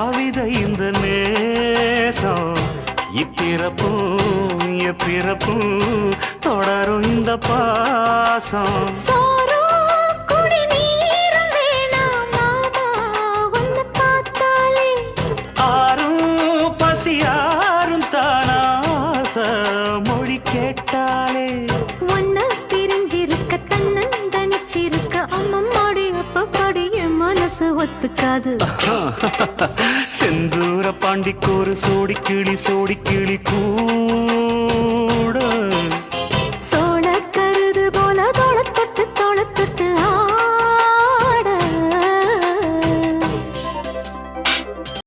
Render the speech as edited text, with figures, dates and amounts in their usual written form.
கவிதை இந்த நேசம் இப்பிறப்பும் எப்பிறப்பும் தொடரும் இந்த பாசம் மொழி கேட்டாலே ஒன்ன பிரிஞ்சிருக்க தன்னந்தனிச்சிருக்க அம்மம்மாடி அப்பப்பாடி என் மனசு ஒத்துக்காது செந்தூர பாண்டிக்கு ஒரு சோடி கிளி கூட